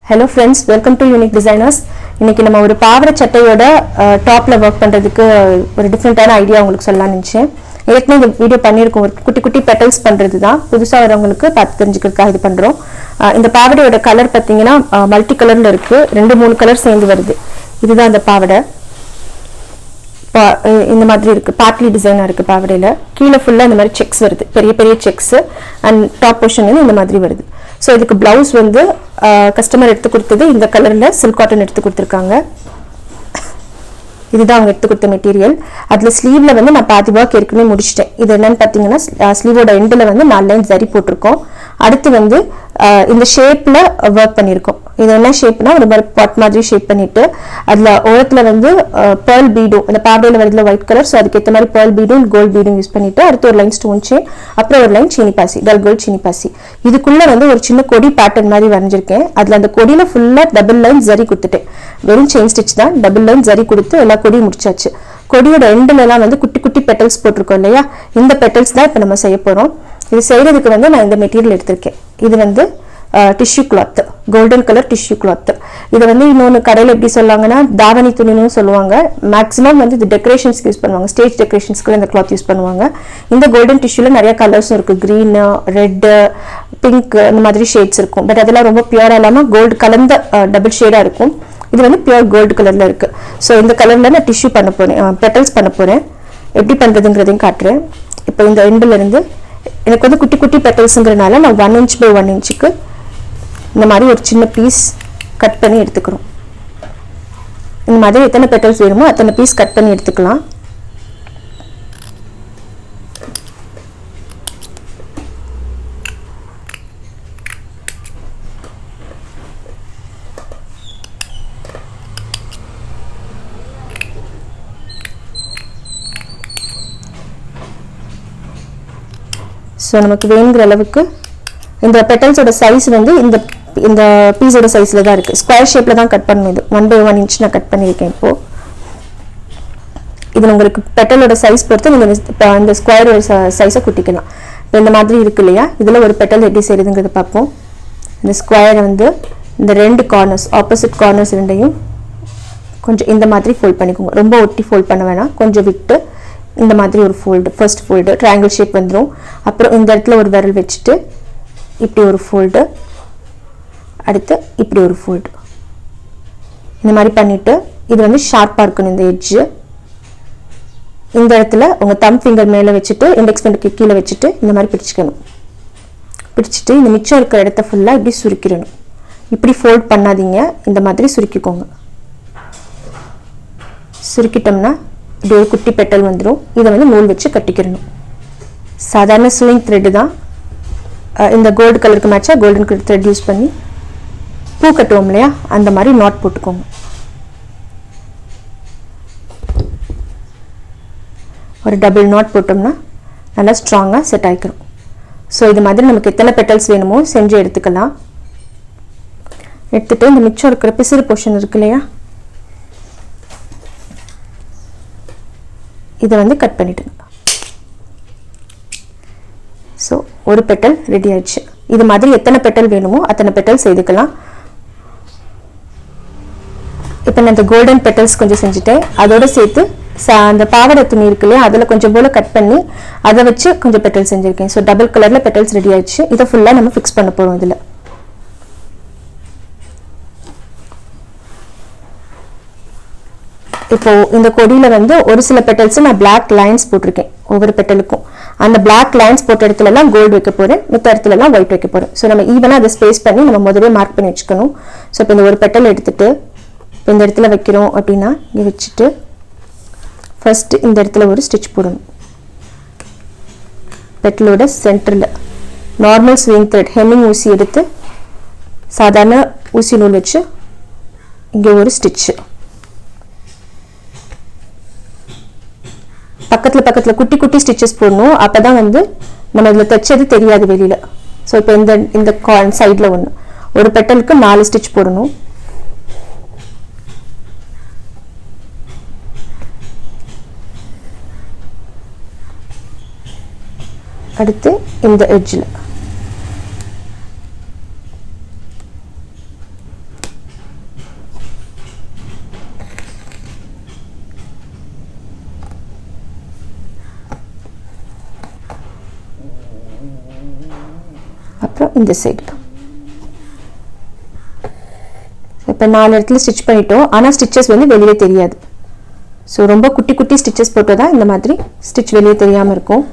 Hello friends, welcome to Unique Designers. இன்னைக்கு நம்ம ஒரு பாவாடை சட்டையோட டாப்ல வர்க் பண்றதுக்கு ஒரு டிஃபரண்டான ஐடியா உங்களுக்கு சொல்லலாம்னு நினைச்சேன். ஏற்கனவே இந்த வீடியோ பண்ணியிருக்கோம், ஒரு குட்டி குட்டி பெட்டல்ஸ் பண்றது தான். புதுசா வரவங்களுக்கு பார்த்து தெரிஞ்சுக்கிறதுக்காக இது பண்றோம். இந்த பாவாடையோட கலர் பார்த்தீங்கன்னா மல்டி கலர்ல இருக்கு, 2-3 கலர் சேர்ந்து வருது. இதுதான் அந்த பாவாடை. இந்த மாதிரி இருக்கு, பார்ட்லி டிசைனா இருக்கு பாவாடையில. கீழே ஃபுல்லா இந்த மாதிரி செக்ஸ் வருது, பெரிய பெரிய செக்ஸ். அண்ட் டாப் போர்ஷன் இந்த மாதிரி வருது. ஸோ இதுக்கு பிளவுஸ் வந்து கஸ்டமர் எடுத்து கொடுத்தது இந்த கலர்ல சில்க் காட்டன் எடுத்து கொடுத்துருக்காங்க. இதுதான் அவங்க எடுத்து கொடுத்த மெட்டீரியல். அதுல ஸ்லீவ்ல வந்து நான் பாதி ஒர்க் ஏற்கனவே முடிச்சிட்டேன். இது என்னன்னு பாத்தீங்கன்னா ஸ்லீவோட எண்டில் வந்து 4 லைன் ஜரி போட்டிருக்கோம். அடுத்து வந்து இந்த ஷேப்ல ஒர்க் பண்ணியிருக்கோம். இது என்ன ஷேப்னா ஒரு பாட் மாதிரி ஷேப் பண்ணிட்டு அதுல ஓரத்துல வந்து பேர்ல் பீடும், அந்த பாவாடையில வரதுல ஒயிட் கலர், ஸோ அதுக்கேற்ற மாதிரி பேர்ல் பீடும் கோல்ட் பீடும் யூஸ் பண்ணிட்டு அடுத்து ஒரு லைன் ஸ்டோன் செயின், அப்புறம் ஒரு லைன் சீனி பாசி, டல் கோல்ட் சீனி பாசி. இதுக்குள்ள வந்து ஒரு சின்ன கொடி பேட்டர்ன் மாதிரி வரைஞ்சிருக்கேன். அதுல அந்த கொடியில ஃபுல்லா டபுள் லைன் ஜரி கொடுத்துட்டேன். வெறும் செயின் ஸ்டிச் தான், டபுள் லைன் ஜரி கொடுத்து எல்லா கொடியும் முடிச்சாச்சு. கொடியோட எண்டுல எல்லாம் வந்து குட்டி குட்டி பெட்டல்ஸ் போட்டிருக்கோம் இல்லையா, இந்த பெட்டல்ஸ் தான் இப்ப நம்ம செய்ய போறோம். இது செய்யறதுக்கு வந்து நான் இந்த மெட்டீரியல் எடுத்திருக்கேன். இது வந்து tissue cloth, golden colour tissue cloth. இதை வந்து இன்னொன்று கடையில் எப்படி சொல்லுவாங்கன்னா தாவணி துணின்னு சொல்லுவாங்க. மேக்ஸிமம் வந்து இது டெக்கரேஷன்ஸ்க்கு யூஸ் பண்ணுவாங்க, ஸ்டேஜ் டெக்கரேஷன்ஸ்க்கு இந்த கிளாத் யூஸ் பண்ணுவாங்க. இந்த கோல்டன் டிஷ்யூல நிறைய கலர்ஸும் இருக்கு, கிரீன், ரெட், பிங்க், இந்த மாதிரி ஷேட்ஸ் இருக்கும். பட் அதெல்லாம் ரொம்ப பியூரா இல்லாமல் கோல்டு கலந்த டபுள் ஷேடா இருக்கும். இது வந்து பியூர் கோல்டு கலர்ல இருக்கு. ஸோ இந்த கலர்ல நான் டிஷ்யூ பண்ண போறேன், பெட்டல்ஸ் பண்ண போறேன். எப்படி பண்றதுங்கிறதையும் காட்டுறேன். இப்போ இந்த எண்டுல இருந்து எனக்கு வந்து குட்டி குட்டி பெட்டல்ஸ்ங்கிறதுனால நான் 1 inch by 1 inchக்கு இந்த மாதிரி ஒரு சின்ன பீஸ் கட் பண்ணி எடுத்துக்கிறோம். இந்த மாதிரி எத்தனை பெட்டல்ஸ் வேணுமோ அத்தனை பீஸ் கட் பண்ணி எடுத்துக்கலாம். ஸோ நமக்கு வேணுங்கிற அளவுக்கு இந்த பெட்டல்ஸோட சைஸ் வந்து இந்த பீஸோட சைஸ்ல தான் இருக்கு. ஸ்கொயர் ஷேப்ல தான் கட் பண்ணணும். இது 1 by 1 inch நான் கட் பண்ணியிருக்கேன். இப்போ இது உங்களுக்கு பெட்டலோட சைஸ் பொறுத்து நீங்க இந்த ஸ்கொயரோட சைஸை கூட்டிக்கலாம். இப்போ இந்த மாதிரி இருக்கு இல்லையா, இதுல ஒரு பெட்டல் எப்படி செய்யுதுங்கிறத பார்ப்போம். இந்த ஸ்கொயரை வந்து இந்த 2 கார்னர்ஸ், ஆப்போசிட் கார்னர்ஸ் ரெண்டையும் கொஞ்சம் இந்த மாதிரி ஃபோல்ட் பண்ணிக்கோங்க. ரொம்ப ஒட்டி ஃபோல்ட் பண்ண வேணாம், கொஞ்சம் விட்டு இந்த மாதிரி ஒரு fold, first fold triangle shape வந்துடும். அப்புறம் இந்த இடத்துல ஒரு விரல் வச்சுட்டு இப்படி ஒரு ஃபோல்டு, அடுத்து இப்படி ஒரு ஃபோல்டு, இந்த மாதிரி பண்ணிட்டு இது வந்து ஷார்ப்பாக இருக்கணும். இந்த எட்ஜு இந்த இடத்துல உங்கள் தம் ஃபிங்கர் மேலே வச்சுட்டு இண்டெக்ஸ் ஃபிங்கருக்கு கீழே வச்சுட்டு இந்த மாதிரி பிடிச்சிக்கணும். பிடிச்சிட்டு இந்த மிச்சம் இருக்கிற இடத்த ஃபுல்லாக இப்படி சுருக்கிடணும். இப்படி ஃபோல்ட் பண்ணாதீங்க, இந்த மாதிரி சுருக்கிக்கோங்க. சுருக்கிட்டோம்னா இப்படி ஒரு குட்டி பெட்டல் வந்துடும். இதை வந்து நூல் வச்சு கட்டிக்கிறணும். சாதாரண சூயிங் த்ரெட் தான். இந்த கோல்டு கலருக்கு மேட்சா கோல்டன் கலர் த்ரெட் யூஸ் பண்ணி பூ கட்டுவோம் இல்லையா, அந்த மாதிரி நாட் போட்டுக்கோங்க. ஒரு டபுள் நாட் போட்டோம்னா நல்லா ஸ்ட்ராங்காக செட் ஆகிக்கிறோம். ஸோ இது மாதிரி நமக்கு எத்தனை பெட்டல்ஸ் வேணுமோ செஞ்சு எடுத்துக்கலாம். எடுத்துட்டு இந்த மிச்சம் இருக்கிற பிசிறு போர்ஷன் இருக்கு இல்லையா, இதை வந்து கட் பண்ணிடுங்க. ஸோ ஒரு பெட்டல் ரெடி ஆயிடுச்சு. இது மாதிரி எத்தனை பெட்டல் வேணுமோ அத்தனை பெட்டல் செய்துக்கலாம். இப்போ நான் இந்த கோல்டன் பெட்டல்ஸ் கொஞ்சம் செஞ்சுட்டேன். அதோட சேர்த்து அந்த பாவாடை துணி இருக்கு இல்லையா, அதில் கொஞ்சம் போல கட் பண்ணி அதை வச்சு கொஞ்சம் பெட்டல் செஞ்சுருக்கேன். ஸோ டபுள் கலரில் பெட்டல்ஸ் ரெடி ஆயிடுச்சு. இதை ஃபுல்லாக நம்ம ஃபிக்ஸ் பண்ண போகிறோம். இதில் இப்போ இந்த கொடியில வந்து ஒரு சில பெட்டல்ஸ் நான் பிளாக் லைன்ஸ் போட்டிருக்கேன் ஒவ்வொரு பெட்டலுக்கும். அந்த பிளாக் லைன்ஸ் போட்ட இடத்துல எல்லாம் கோல்டு வைக்க போறேன், மித்த இடத்துல எல்லாம் ஒயிட் வைக்க போறேன். ஸோ நம்ம ஈவனா அதை ஸ்பேஸ் பண்ணி நம்ம முதல்ல மார்க் பண்ணி வச்சுக்கணும். ஸோ இப்போ இந்த ஒரு பெட்டல் எடுத்துட்டு இந்த இடத்துல வைக்கிறோம் அப்படின்னா இங்கே வச்சுட்டு ஃபர்ஸ்ட் இந்த இடத்துல ஒரு ஸ்டிச் போடணும். பெட்டலோட சென்டர்ல நார்மல் ஸ்விங் த்ரெட் ஹெம்மிங் ஊசி எடுத்து சாதாரண ஊசி நூல் வச்சு இங்கே ஒரு ஸ்டிச். பக்கத்துல பக்கத்துல குட்டி குட்டி ஸ்டிச்சஸ் போடணும். அப்பதான் வந்து நம்ம இதுல தைச்சது தெரியாது வெளியில. ஸோ இப்போ இந்த சைட்ல ஒரு பெட்டலுக்கு 4 ஸ்டிச் போடணும். அடுத்து இந்த எட்ஜில் இந்த சைடு. இப்போ 4 இடத்துல ஸ்டிச் பண்ணிட்டோம். ஆனால் ஸ்டிச்சஸ் வந்து வெளியே தெரியாது. ஸோ ரொம்ப குட்டி குட்டி ஸ்டிச்சஸ் போட்டால் தான் இந்த மாதிரி ஸ்டிச் வெளியே தெரியாமல் இருக்கும்.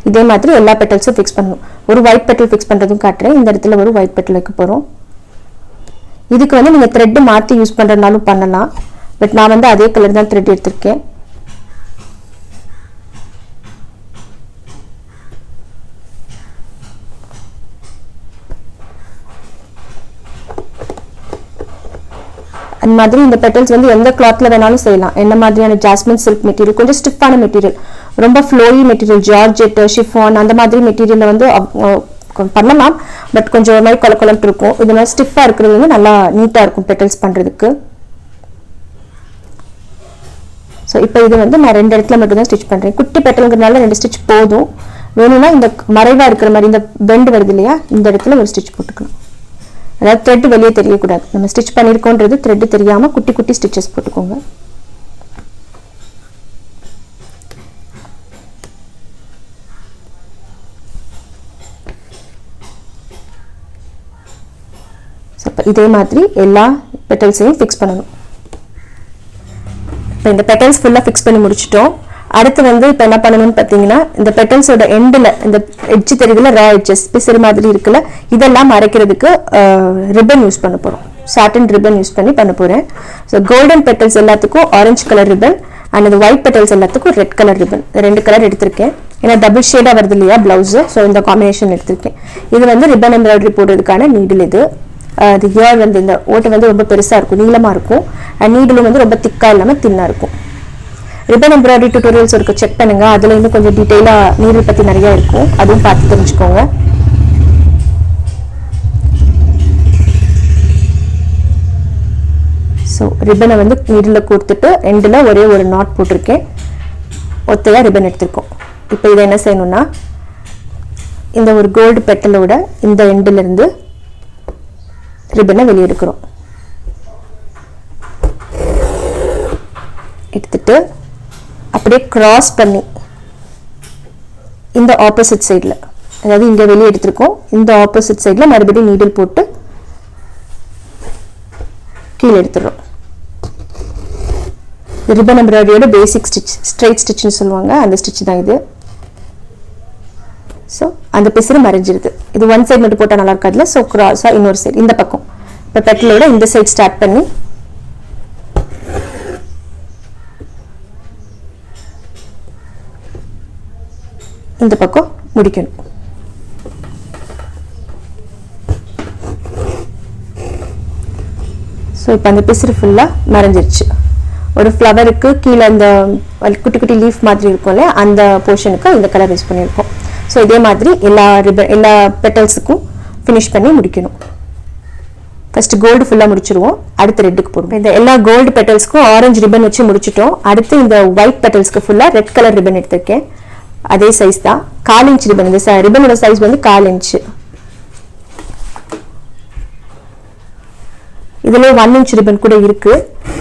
இதே மாதிரி எல்லா பெட்டல்ஸும் ஃபிக்ஸ் பண்ணணும். ஒரு ஒயிட் பெட்டல் ஃபிக்ஸ் பண்ணுறதும் காட்டுறேன். இந்த இடத்துல ஒரு ஒயிட் பெட்டல் வைக்க போகிறோம். இதுக்கு வந்து நீங்கள் த்ரெட்டு மாற்றி யூஸ் பண்ணுறதுனாலும் பண்ணலாம். பட் நான் வந்து அதே கலர் தான் த்ரெட் எடுத்திருக்கேன். அந்த மாதிரி இந்த பெட்டல்ஸ் வந்து எந்த கிளாத்ல வேணாலும் செய்யலாம். என்ன மாதிரியான ஜாஸ்மின் சில்க் மெட்டீரியல், கொஞ்சம் ஸ்டிஃபான மெட்டீரியல், ரொம்ப ஃப்ளோயி மெட்டீரியல், ஜார்ஜெட், ஷிஃபான் அந்த மாதிரி மெட்டீரியல்ல வந்து பண்ணலாம். பட் கொஞ்சம் ஒரு மாதிரி கொலக்கொலன்ட்டு இருக்கும். இது மாதிரி ஸ்டிஃபா இருக்கிறது வந்து நல்லா நீட்டா இருக்கும் பெட்டல்ஸ் பண்றதுக்கு. ஸோ இப்போ இது வந்து நான் 2 இடத்துல மட்டும் தான் ஸ்டிச் பண்றேன். குட்டி பெட்டல்ங்கிறதுனால 2 ஸ்டிச் போதும். வேணும்னா இந்த மறைவா இருக்கிற மாதிரி இந்த பெண்ட் வருது இல்லையா, இந்த இடத்துல ஒரு ஸ்டிச் போட்டுக்கலாம். அதாவது த்ரெட் வெளியே தெரியக்கூடாது. நம்ம ஸ்டிச் பண்ணியிருக்கோன்றது த்ரெட் தெரியாமல் குட்டி குட்டி ஸ்டிச்சஸ் போட்டுக்கோங்க. இதே மாதிரி எல்லா பெட்டல்ஸையும் ஃபிக்ஸ் பண்ணணும். இப்போ இந்த பெட்டல்ஸ் ஃபுல்லாக ஃபிக்ஸ் பண்ணி முடிச்சிட்டோம். அடுத்து வந்து இப்போ என்ன பண்ணணும்னு பார்த்தீங்கன்னா, இந்த பெட்டல்ஸோட எண்டில் இந்த எட்ஜ் தெரியுதுல, ரா எட்ஜஸ் பிசிறு மாதிரி இருக்குல்ல, இதெல்லாம் மறைக்கிறதுக்கு ரிப்பன் யூஸ் பண்ண போகிறோம். சாட்டன் ரிப்பன் யூஸ் பண்ணி பண்ண போகிறேன். ஸோ கோல்டன் பெட்டல்ஸ் எல்லாத்துக்கும் ஆரஞ்சு கலர் ரிப்பன், அண்ட் இந்த ஒயிட் பெட்டல்ஸ் எல்லாத்துக்கும் ரெட் கலர் ரிப்பன். 2 கலர் எடுத்திருக்கேன். ஏன்னா டபுள் ஷேடாக வருது இல்லையா ப்ளவுஸு, ஸோ இந்த காம்பினேஷன் எடுத்திருக்கேன். இது வந்து ரிப்பன் எம்ப்ராய்டரி போடுறதுக்கான நீடில். இது அது ஹியர் வந்து இந்த ஓட்டை வந்து ரொம்ப பெருசாக இருக்கும், நீளமாக இருக்கும். அண்ட் நீடிலும் வந்து ரொம்ப திக்காக இல்லாமல் தின்னாக இருக்கும். ரிப்பன் எம்ப்ராய்டரி டியூட்டோரியல்ஸ் இருக்கு, செக் பண்ணுங்க. அதுல இருந்து கொஞ்சம் டீட்டெயிலாக நீடில் பற்றி நிறைய இருக்கும், அதுவும் பார்த்து தெரிஞ்சுக்கோங்க. ஸோ ரிப்பனை வந்து நீடில் கொடுத்துட்டு எண்டில் ஒரே ஒரு நாட் போட்டிருக்கேன். ஒத்தையாக ரிப்பன் எடுத்திருக்கோம். இப்போ இதை என்ன செய்யணும்னா, இந்த ஒரு கோல்டு பெட்டலோட இந்த எண்டிலிருந்து ரிப்பனை வெளியே எடுக்கிறோம். எடுத்துட்டு அப்படியே கிராஸ் பண்ணி இந்த ஆப்போசிட் சைடில், அதாவது இங்கே வெளியே எடுத்திருக்கோம், இந்த ஆப்போசிட் சைடில் மறுபடியும் நீடில் போட்டு கீழே எடுத்துடுறோம். ரிப்பன் எம்ப்ராய்டரியோட பேசிக் ஸ்டிச், ஸ்ட்ரைட் ஸ்டிச்னு சொல்லுவாங்க, அந்த ஸ்டிச் தான் இது. ஸோ அந்த பிசுறு மறைஞ்சிருது. இது ஒன் சைடு மட்டும் போட்டால் நல்லா இருக்காதுல, ஸோ கிராஸாக இன்னொரு சைடு இந்த பக்கம், இப்போ பெட்டலோட இந்த சைடு ஸ்டார்ட் பண்ணி இந்த பக்கம் முடிக்கணும். ஸோ இப்போ அந்த பிசுறு ஃபுல்லாக மறைஞ்சிருச்சு. ஒரு ஃப்ளவருக்கு கீழே அந்த குட்டி குட்டி லீஃப் மாதிரி இருக்கும்ல, அந்த போர்ஷனுக்கு இந்த கலர் யூஸ் பண்ணியிருக்கோம். ஸோ இதே மாதிரி எல்லா பெட்டல்ஸுக்கும் ஃபினிஷ் பண்ணி முடிக்கணும். ஃபர்ஸ்ட் கோல்டு ஃபுல்லாக முடிச்சிருவோம், அடுத்து ரெட்டுக்கு போடுவோம். இந்த எல்லா கோல்டு பெட்டல்ஸ்க்கும் ஆரஞ்சு ரிப்பன் வச்சு முடிச்சிட்டோம். அடுத்து இந்த ஒயிட் பெட்டல்ஸ்க்கு ஃபுல்லாக ரெட் கலர் ரிப்பன் எடுத்திருக்கேன். அதே சைஸ் தான், 4 இன்ச் ரிப்பன். இந்த ரிப்பனோட சைஸ் வந்து 4 இன்ச்சு. இதுல 1 இன்ச் ரிப்பன் கூட இருக்கு.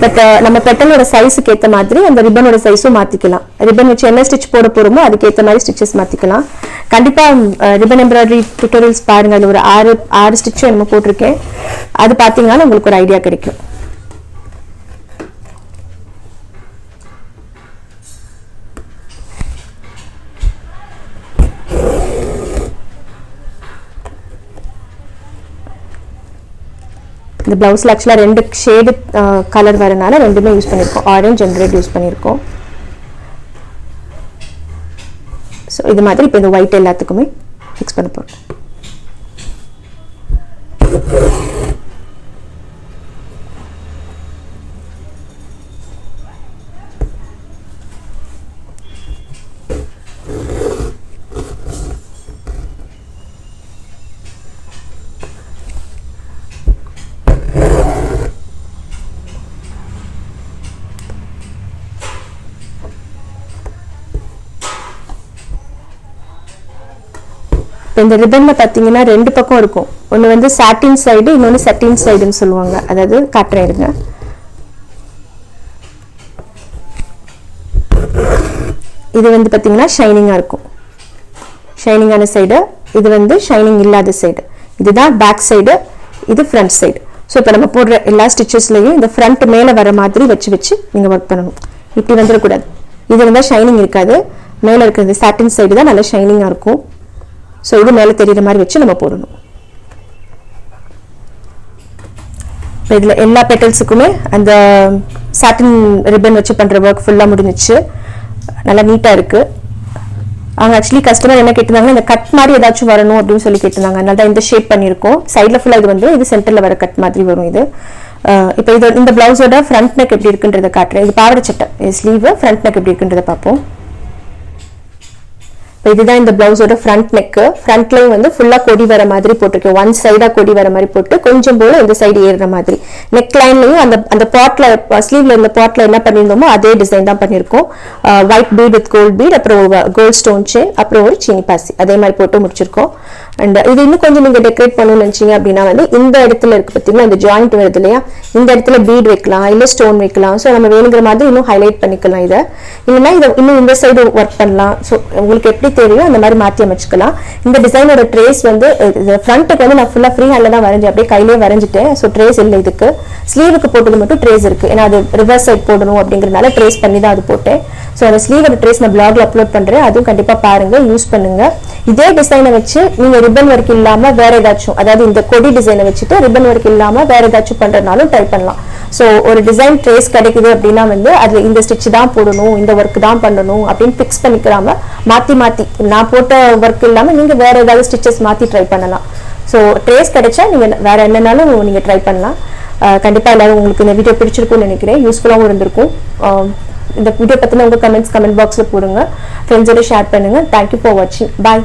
பட் நம்ம பெட்டலோட சைஸுக்கு ஏற்ற மாதிரி அந்த ரிப்பனோட சைஸும் மாத்திக்கலாம். ரிப்பன் வச்சு என்ன ஸ்டிச் போட போறோமோ அதுக்கு ஏற்ற மாதிரி ஸ்டிச்சஸ் மாத்திக்கலாம். கண்டிப்பா ரிப்பன் எம்ப்ராய்டரி டியூட்டோரியல்ஸ் பாருங்க, அது ஒரு 6 ஸ்டிச்சும் நம்ம போட்டிருக்கேன். அது பாத்தீங்கன்னா உங்களுக்கு ஒரு ஐடியா கிடைக்கும். இந்த பிளவுஸ்ல ஆக்சுவலாக 2 ஷேடு கலர் வரனால ரெண்டுமே யூஸ் பண்ணியிருக்கோம், ஆரஞ்சு அண்ட் ரெட் யூஸ் பண்ணியிருக்கோம். ஸோ இது மாதிரி இப்போ இந்த ஒயிட் எல்லாத்துக்குமே ஃபிக்ஸ் பண்ண போகிறோம். இந்த ரிப்பன்ல பாத்தீங்கன்னா 2 பக்கம் இருக்கும். ஒன்று வந்து சாட்டின் சைடு, இன்னொன்று சட்டின் சைடுன்னு சொல்லுவாங்க. அதாவது காட்டுறேன் இருங்க. இது வந்து பாத்தீங்கன்னா ஷைனிங்கா இருக்கும். ஷைனிங்கான சைடு இது வந்து ஷைனிங் இல்லாத சைடு, இதுதான் பேக் சைடு, இது ஃப்ரண்ட் சைடு. ஸோ இப்போ நம்ம போடுற எல்லா ஸ்டிச்சஸ்லையும் இந்த ஃப்ரண்ட் மேலே வர மாதிரி வச்சு நீங்கள் ஒர்க் பண்ணணும். இப்படி வந்துடக்கூடாது. இது இருந்தால் ஷைனிங் இருக்காது. மேலே இருக்கிறது சாட்டின் சைடு தான் நல்லா ஷைனிங்காக இருக்கும். ஸோ இது மேலே தெரிகிற மாதிரி வச்சு நம்ம போடணும். இப்போ இதில் எல்லா பெட்டல்ஸுக்குமே அந்த சாட்டின் ரிப்பன் வச்சு பண்ணுற ஒர்க் ஃபுல்லாக முடிஞ்சிச்சு. நல்லா நீட்டாக இருக்குது. அவங்க ஆக்சுவலி கஸ்டமர் என்ன கேட்டிருந்தாங்க, இந்த கட் மாதிரி ஏதாச்சும் வரணும் அப்படின்னு சொல்லி கேட்டிருந்தாங்க. அதனால தான் இந்த ஷேப் பண்ணியிருக்கோம். சைடில் ஃபுல்லாக இது வந்து இது சென்டரில் வர கட் மாதிரி வரும். இது இப்போ இது இந்த பிளவுஸோட ஃப்ரண்ட் நெக் எப்படி இருக்குன்றதை காட்டுறேன். இது பாவாடை சட்டை, ஸ்லீவ், ஃப்ரண்ட் நெக் எப்படி இருக்குன்றதை பார்ப்போம். இப்போ இதுதான் இந்த பிளவுஸோட ஃப்ரண்ட் நெக்கு. ஃப்ரண்ட்லையும் வந்து ஃபுல்லாக கொடி வர மாதிரி போட்டிருக்கேன். ஒன் சைடாக கொடி வர மாதிரி போட்டு கொஞ்சம் போல இந்த சைடு ஏறுற மாதிரி. நெக் லைன்லையும் அந்த பாட்டில் ஸ்லீவ்ல இந்த பாட்டில் என்ன பண்ணியிருந்தோமோ அதே டிசைன் தான் பண்ணியிருக்கோம். White bead with gold bead, அப்புறம் கோல்ட் ஸ்டோன் செயின், அப்புறம் ஒரு சீனி பாசி, அதே மாதிரி போட்டு முடிச்சிருக்கோம். அண்ட் இது இன்னும் கொஞ்சம் நீங்கள் டெக்கரேட் பண்ணணும்னு நினச்சிங்க அப்படின்னா வந்து இந்த இடத்துல இருக்கு பார்த்தீங்கன்னா, இந்த ஜாயிண்ட் வருது இல்லையா, இந்த இடத்துல பீட் வைக்கலாம், இல்லை ஸ்டோன் வைக்கலாம். ஸோ நம்ம வேணுங்கிற மாதிரி இன்னும் ஹைலைட் பண்ணிக்கலாம். இதை இல்லைன்னா இதை இன்னும் இந்த சைடு ஒர்க் பண்ணலாம். ஸோ உங்களுக்கு எப்படி தெரியும் அந்த மாதிரி மாற்றி அமைச்சுக்கலாம். இந்த டிசைனோட ட்ரேஸ் வந்து ஃப்ரண்ட்டுக்கு வந்து நான் ஃபுல்லாக ஃப்ரீ ஹேண்டில் தான் வரைஞ்சேன், அப்படியே கையிலே வரைஞ்சிட்டேன். ஸோ ட்ரேஸ் இல்லை இதுக்கு. ஸ்லீவுக்கு போட்டது மட்டும் ட்ரேஸ் இருக்குது. ஏன்னா அது ரிவர்ஸ் சைட் போடணும் அப்படிங்கிறதுனால ட்ரேஸ் பண்ணி தான் அது போட்டேன். ஸோ அந்த ஸ்லீவோட ட்ரேஸ் நான் பிளாக்ல அப்லோட் பண்ணுறேன். அதுவும் கண்டிப்பாக பாருங்கள், யூஸ் பண்ணுங்கள். இதே டிசைனை வச்சு நீங்கள் ரிப்பன் ஒர்க் இல்லாமல் வேற ஏதாச்சும், அதாவது இந்த கொடி டிசைனை வச்சுட்டு ரிப்பன் ஒர்க் இல்லாமல் வேற ஏதாச்சும் பண்ணுறதுனாலும் ட்ரை பண்ணலாம். ஸோ ஒரு டிசைன் ட்ரேஸ் கிடைக்குது அப்படின்னா வந்து அதில் இந்த ஸ்டிச் தான் போடணும், இந்த ஒர்க் தான் பண்ணணும் அப்படின்னு ஃபிக்ஸ் பண்ணிக்கிறாம மாற்றி நான் போட்ட ஒர்க் இல்லாமல் நீங்கள் வேற ஏதாவது ஸ்டிச்சஸ் மாற்றி ட்ரை பண்ணலாம். ஸோ ட்ரேஸ் கிடைச்சா நீங்கள் வேற என்னன்னாலும் நீங்கள் ட்ரை பண்ணலாம். கண்டிப்பாக எல்லாரும் உங்களுக்கு இந்த வீடியோ பிடிச்சிருக்கும்னு நினைக்கிறேன். யூஸ்ஃபுல்லாகவும் இருந்திருக்கும். இந்த வீடியோ பற்றின உங்கள் கமெண்ட் பாக்ஸில் போடுங்க. ஃப்ரெண்ட்ஸோட ஷேர் பண்ணுங்கள். தேங்க்யூ ஃபார் வாட்சிங். பாய்.